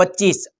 25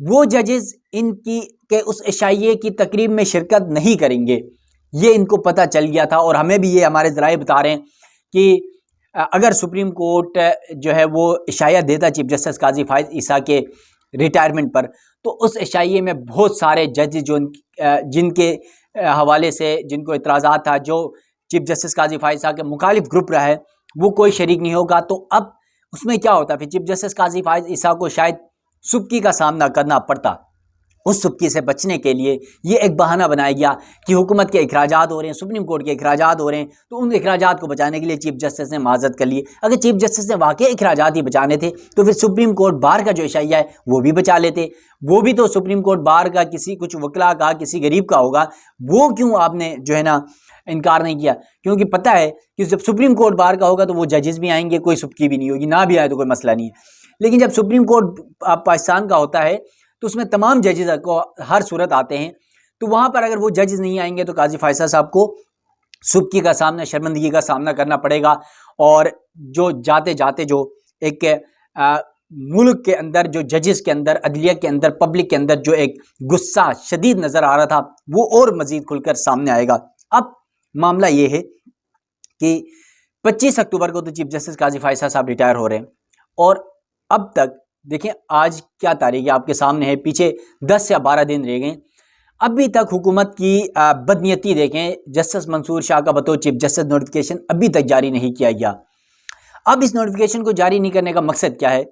وہ ججز ان کی کہ اس عشائیے کی تقریب میں شرکت نہیں کریں گے، یہ ان کو پتہ چل گیا تھا، اور ہمیں بھی یہ ہمارے ذرائع بتا رہے ہیں کہ اگر سپریم کورٹ جو ہے وہ عشائیہ دیتا چیف جسٹس قاضی فائز عیسیٰ کے ریٹائرمنٹ پر، تو اس عشائیے میں بہت سارے جج جو جن کے حوالے سے جن کو اعتراضات تھا، جو چیف جسٹس قاضی فائز عیسیٰ کے مخالف گروپ رہا ہے، وہ کوئی شریک نہیں ہوگا۔ تو اب اس میں کیا ہوتا؟ پھر چیف جسٹس قاضی فائز عیسیٰ کو شاید سبکی کا سامنا کرنا پڑتا۔ اس سبکی سے بچنے کے لیے یہ ایک بہانہ بنایا گیا کہ حکومت کے اخراجات ہو رہے ہیں، سپریم کورٹ کے اخراجات ہو رہے ہیں، تو ان اخراجات کو بچانے کے لیے چیف جسٹس نے معذرت کر لی۔ اگر چیف جسٹس نے واقعی اخراجات ہی بچانے تھے تو پھر سپریم کورٹ بار کا جو عشائیہ ہے وہ بھی بچا لیتے۔ وہ بھی تو سپریم کورٹ بار کا کسی کچھ وکلا کا کسی غریب کا ہوگا، وہ کیوں آپ نے جو ہے نا انکار نہیں کیا؟ کیونکہ پتہ ہے کہ جب سپریم کورٹ بار کا ہوگا تو وہ ججز بھی آئیں گے، کوئی سبکی بھی نہیں ہوگی، نہ بھی آئے تو کوئی مسئلہ نہیں ہے۔ لیکن جب سپریم کورٹ پاکستان کا ہوتا ہے تو اس میں تمام ججز کو ہر صورت آتے ہیں، تو وہاں پر اگر وہ ججز نہیں آئیں گے تو قاضی فائز صاحب کو سبکی کا سامنا، شرمندگی کا سامنا کرنا پڑے گا، اور جو جاتے جاتے جو ایک ملک کے اندر، جو ججز کے اندر، عدلیہ کے اندر، پبلک کے اندر جو ایک غصہ شدید نظر آ رہا تھا، وہ اور مزید کھل کر سامنے آئے گا۔ اب معاملہ یہ ہے کہ 25 اکتوبر کو تو چیف جسٹس قاضی فائز صاحب ریٹائر ہو رہے ہیں، اور اب تک دیکھیں آج کیا تاریخ ہے آپ کے سامنے ہے، پیچھے 10 یا 12 دن رہ گئے، ابھی تک حکومت کی بدنیتی دیکھیں، جسٹس منصور شاہ کا بطور چیف جسٹس نوٹیفیکیشن ابھی تک جاری نہیں کیا گیا۔ اب اس نوٹیفیکیشن کو جاری نہیں کرنے کا مقصد کیا ہے؟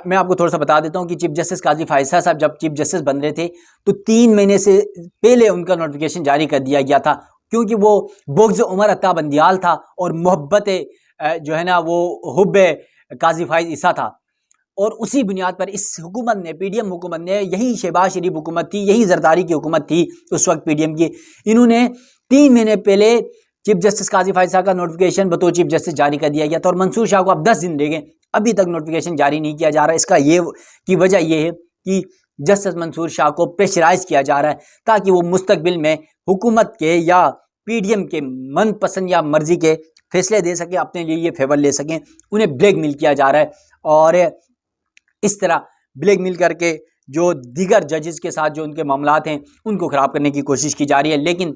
میں آپ کو تھوڑا سا بتا دیتا ہوں کہ چیف جسٹس قاضی فائز صاحب جب چیف جسٹس بن رہے تھے تو 3 مہینے سے پہلے ان کا نوٹیفیکیشن جاری کر دیا گیا تھا، کیونکہ وہ بغض عمر عطا بندیال تھا اور محبت جو ہے نا وہ حب قاضی فائز عیسیٰ تھا، اور اسی بنیاد پر اس حکومت نے، پی ڈی ایم حکومت نے، یہی شہباز شریف حکومت تھی، یہی زرداری کی حکومت تھی اس وقت پی ڈی ایم کی، انہوں نے 3 مہینے پہلے چیف جسٹس قاضی فائز صاحب کا نوٹیفیکیشن بطور چیف جسٹس جاری کر دیا گیا تھا، اور منصور شاہ کو اب 10 دن رہ گئے، ابھی تک نوٹیفیکیشن جاری نہیں کیا جا رہا ہے۔ اس کا کی وجہ یہ ہے کہ جسٹس منصور شاہ کو پریشرائز کیا جا رہا ہے تاکہ وہ مستقبل میں حکومت کے یا پی ڈی ایم کے من پسند یا مرضی کے فیصلے دے سکیں، اپنے لیے یہ فیور لے سکیں۔ انہیں بلیک میل کیا جا رہا ہے، اور اس طرح بلیک میل کر کے جو دیگر ججز کے ساتھ جو ان کے معاملات ہیں ان کو خراب کرنے کی کوشش کی جا رہی ہے۔ لیکن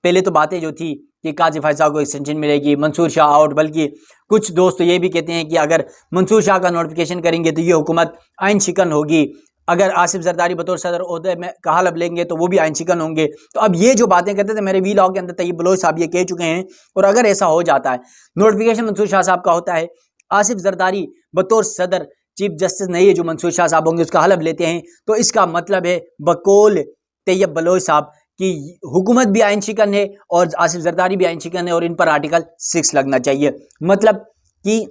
پہلے تو باتیں جو تھی کہ قاضی فائز صاحب کو ایکسٹینشن ملے گی، منصور شاہ آؤٹ، بلکہ کچھ دوست تو یہ بھی کہتے ہیں کہ اگر منصور شاہ کا نوٹیفیکیشن کریں گے تو یہ حکومت آئین شکن ہوگی، اگر آصف زرداری بطور صدر عہدے میں کا حلف لیں گے تو وہ بھی آئین شکن ہوں گے۔ تو اب یہ جو باتیں کرتے تھے میرے وی لاگ کے اندر طیب بلوچ صاحب یہ کہہ چکے ہیں، اور اگر ایسا ہو جاتا ہے، نوٹیفیکیشن منصور شاہ صاحب کا ہوتا ہے، آصف زرداری بطور صدر چیف جسٹس نہیں ہے جو منصور شاہ صاحب ہوں گے اس کا حلف لیتے ہیں، تو اس کا مطلب ہے بقول طیب بلوچ صاحب کہ حکومت بھی آئین شکن ہے اور آصف زرداری بھی آئین شکن ہے، اور ان پر آرٹیکل 6 لگنا چاہیے، مطلب کہ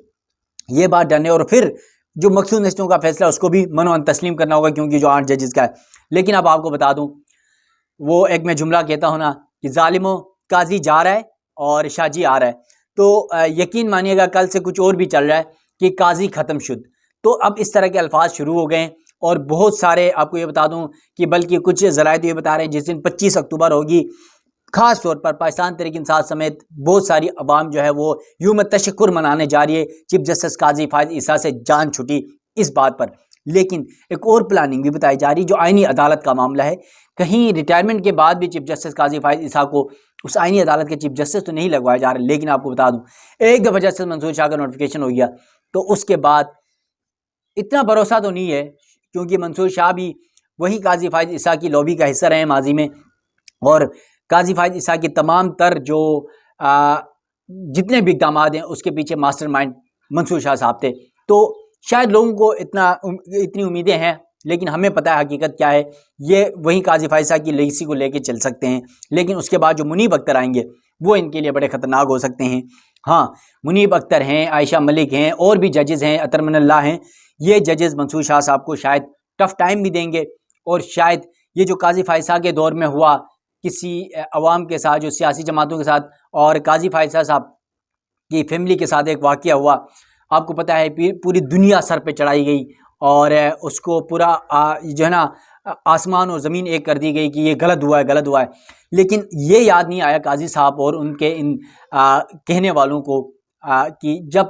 یہ بات ڈن ہے، اور پھر جو مقصود نشستوں کا فیصلہ اس کو بھی منوان تسلیم کرنا ہوگا، کیونکہ جو 8 ججز کا ہے۔ لیکن اب آپ کو بتا دوں، وہ ایک میں جملہ کہتا ہوں نا کہ ظالموں قاضی جا رہا ہے اور شاہ جی آ رہا ہے، تو یقین مانیے گا کل سے کچھ اور بھی چل رہا ہے کہ قاضی ختم شد۔ تو اب اس طرح کے الفاظ شروع ہو گئے ہیں، اور بہت سارے آپ کو یہ بتا دوں کہ بلکہ کچھ ذرائع یہ بتا رہے ہیں جس دن 25 اکتوبر ہوگی، خاص طور پر پاکستان تحریک انصاف سمیت بہت ساری عوام جو ہے وہ یوم تشکر منانے جا رہی ہے، چیف جسٹس قاضی فائز عیسیٰ سے جان چھٹی اس بات پر۔ لیکن ایک اور پلاننگ بھی بتائی جا رہی جو آئینی عدالت کا معاملہ ہے، کہیں ریٹائرمنٹ کے بعد بھی چیف جسٹس قاضی فائز عیسیٰ کو اس آئینی عدالت کے چیف جسٹس تو نہیں لگوایا جا رہا۔ لیکن آپ کو بتا دوں ایک دفعہ جسٹس منصور شاہ کا نوٹیفیکیشن ہو گیا تو اس کے بعد اتنا بھروسہ تو نہیں ہے، کیونکہ منصور شاہ بھی وہی قاضی فائز عیسیٰ کی لابی کا حصہ رہے ہیں ماضی میں، اور قاضی فائز عیسیٰ کی تمام تر جو جتنے بھی اقدامات ہیں اس کے پیچھے ماسٹر مائنڈ منصور شاہ صاحب تھے۔ تو شاید لوگوں کو اتنی امیدیں ہیں، لیکن ہمیں پتہ ہے حقیقت کیا ہے، یہ وہی قاضی فائز صاحب کی لیگیسی کو لے کے چل سکتے ہیں، لیکن اس کے بعد جو منیب اختر آئیں گے وہ ان کے لیے بڑے خطرناک ہو سکتے ہیں۔ ہاں، منیب اختر ہیں، عائشہ ملک ہیں، اور بھی ججز ہیں، عطر من اللہ ہیں، یہ ججز منصور شاہ صاحب کو شاید ٹف ٹائم بھی دیں گے، اور شاید یہ جو قاضی فائز صاحب کے دور میں ہوا کسی عوام کے ساتھ، جو سیاسی جماعتوں کے ساتھ اور قاضی فائز صاحب کی فیملی کے ساتھ ایک واقعہ ہوا، آپ کو پتہ ہے پوری دنیا سر پہ چڑھائی گئی، اور اس کو پورا جو ہے نا آسمان اور زمین ایک کر دی گئی کہ یہ غلط ہوا ہے، غلط ہوا ہے، لیکن یہ یاد نہیں آیا قاضی صاحب اور ان کے ان کہنے والوں کو کہ جب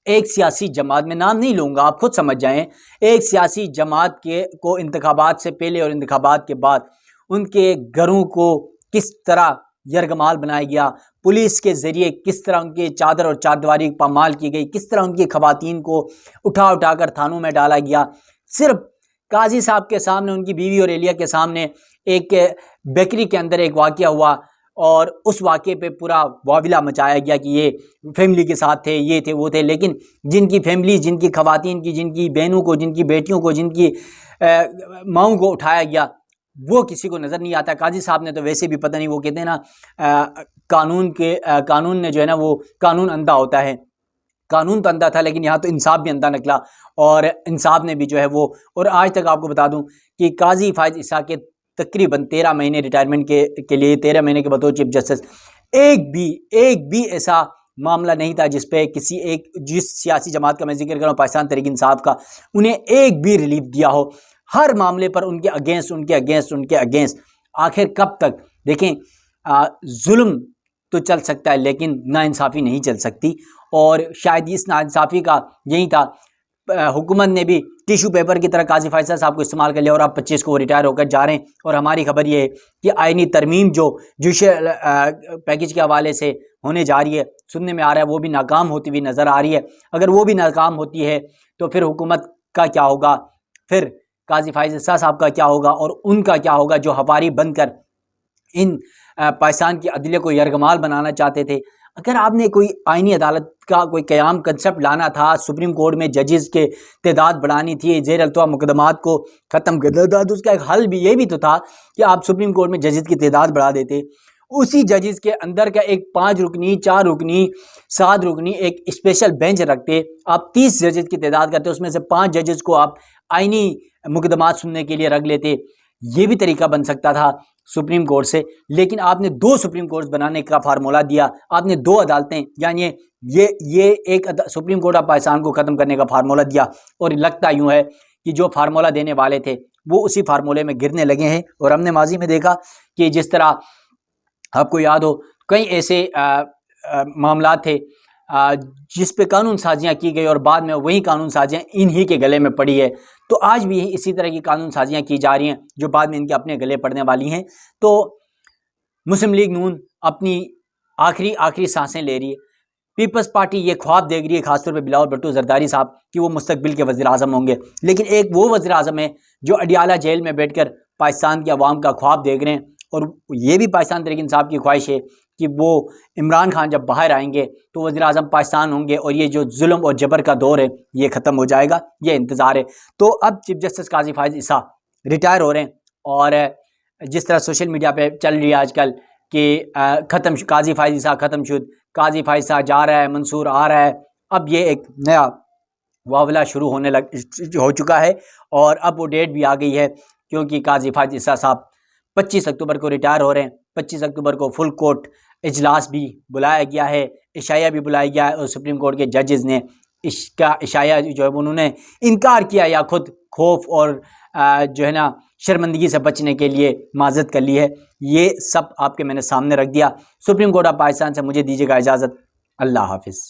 ایک سیاسی جماعت، میں نام نہیں لوں گا آپ خود سمجھ جائیں، ایک سیاسی جماعت کو انتخابات سے پہلے اور انتخابات کے بعد ان کے گھروں کو کس طرح یرغمال بنایا گیا، پولیس کے ذریعے کس طرح ان کے چادر اور چاردیواری پامال کی گئی، کس طرح ان کی خواتین کو اٹھا کر تھانوں میں ڈالا گیا۔ صرف قاضی صاحب کے سامنے، ان کی بیوی اور اہلیہ کے سامنے ایک بیکری کے اندر ایک واقعہ ہوا اور اس واقعے پہ پورا واویلا مچایا گیا کہ یہ فیملی کے ساتھ تھے، یہ تھے وہ تھے، لیکن جن کی فیملی، جن کی خواتین کی، جن کی بہنوں کو، جن کی بیٹیوں کو، جن کی ماؤں کو اٹھایا گیا وہ کسی کو نظر نہیں آتا۔ قاضی صاحب نے تو ویسے بھی پتہ نہیں، وہ کہتے ہیں نا قانون نے جو ہے نا وہ قانون اندھا ہوتا ہے، قانون تو اندھا تھا لیکن یہاں تو انصاف بھی اندھا نکلا، اور انصاف نے بھی جو ہے وہ، اور آج تک آپ کو بتا دوں کہ قاضی فائز عیسیٰ کے تقریباً 13 مہینے ریٹائرمنٹ کے لیے 13 مہینے کے بطور چیف جسٹس ایک بھی ایسا معاملہ نہیں تھا جس پہ جس سیاسی جماعت کا میں ذکر کر رہا ہوں، پاکستان تحریک انصاف کا، انہیں ایک بھی ریلیف دیا ہو۔ ہر معاملے پر ان کے اگینسٹ آخر کب تک؟ دیکھیں ظلم تو چل سکتا ہے لیکن ناانصافی نہیں چل سکتی، اور شاید اس ناانصافی کا یہی تھا، حکومت نے بھی ٹیشو پیپر کی طرح قاضی فائز صاحب کو استعمال کر لیا، اور اب 25 کو وہ ریٹائر ہو کر جا رہے ہیں، اور ہماری خبر یہ ہے کہ آئینی ترمیم جو جوڈیشل پیکج کے حوالے سے ہونے جا رہی ہے، سننے میں آ رہا ہے وہ بھی ناکام ہوتی ہوئی نظر آ رہی ہے۔ اگر وہ بھی ناکام ہوتی ہے تو پھر حکومت کا کیا ہوگا، پھر قاضی فائز عیسیٰ صاحب کا کیا ہوگا، اور ان کا کیا ہوگا جو ہواری بن کر ان پاکستان کی عدلیہ کو یرغمال بنانا چاہتے تھے۔ اگر آپ نے کوئی آئینی عدالت کا کوئی قیام کنسپٹ لانا تھا، سپریم کورٹ میں ججز کے تعداد بڑھانی تھی، زیر التوا مقدمات کو ختم کرنا تھا، تو اس کا ایک حل بھی یہ بھی تو تھا کہ آپ سپریم کورٹ میں ججز کی تعداد بڑھا دیتے، اسی ججز کے اندر کا ایک 5 رکنی 4 رکنی 7 رکنی ایک اسپیشل بینچ رکھتے، آپ 30 ججز کی تعداد کرتے، اس میں سے 5 ججز کو آپ آئینی مقدمات سننے کے لیے رکھ لیتے۔ یہ بھی طریقہ بن سکتا تھا سپریم کورٹ سے، لیکن آپ نے 2 سپریم کورٹس بنانے کا فارمولہ دیا، آپ نے 2 عدالتیں، یعنی یہ ایک سپریم کورٹ آف پاکستان کو ختم کرنے کا فارمولہ دیا، اور لگتا یوں ہے کہ جو فارمولہ دینے والے تھے وہ اسی فارمولے میں گرنے لگے ہیں۔ اور ہم نے ماضی میں دیکھا کہ جس طرح آپ کو یاد ہو کئی ایسے معاملات تھے جس پہ قانون سازیاں کی گئی اور بعد میں وہی قانون سازیاں انہی کے گلے میں پڑی ہے، تو آج بھی اسی طرح کی قانون سازیاں کی جا رہی ہیں جو بعد میں ان کے اپنے گلے پڑنے والی ہیں۔ تو مسلم لیگ نون اپنی آخری سانسیں لے رہی ہے، پیپلز پارٹی یہ خواب دیکھ رہی ہے، خاص طور پہ بلاول بھٹو زرداری صاحب، کہ وہ مستقبل کے وزیر اعظم ہوں گے، لیکن ایک وہ وزیر اعظم ہے جو اڈیالہ جیل میں بیٹھ کر پاکستان کی عوام کا خواب دیکھ رہے ہیں، اور یہ بھی پاکستان تحریک انصاف کی خواہش ہے کہ وہ عمران خان جب باہر آئیں گے تو وزیر اعظم پاکستان ہوں گے، اور یہ جو ظلم اور جبر کا دور ہے یہ ختم ہو جائے گا، یہ انتظار ہے۔ تو اب چیف جسٹس قاضی فائز عیسیٰ ریٹائر ہو رہے ہیں، اور جس طرح سوشل میڈیا پہ چل رہی ہے آج کل کہ قاضی فائز عیسیٰ ختم شد، قاضی فائز عیسیٰ جا رہا ہے، منصور آ رہا ہے، اب یہ ایک نیا واویلا شروع ہو چکا ہے، اور اب وہ ڈیٹ بھی آ گئی ہے کیونکہ قاضی فائز عیسیٰ صاحب 25 اکتوبر کو ریٹائر ہو رہے ہیں۔ 25 اکتوبر کو فل کورٹ اجلاس بھی بلایا گیا ہے، عشائیہ بھی بلایا گیا ہے، اور سپریم کورٹ کے ججز نے اس کا عشائیہ جو ہے انہوں نے انکار کیا، یا خود خوف اور جو ہے نا شرمندگی سے بچنے کے لیے معذرت کر لی ہے۔ یہ سب آپ کے میں نے سامنے رکھ دیا۔ سپریم کورٹ آف پاکستان سے مجھے دیجیے گا اجازت، اللہ حافظ۔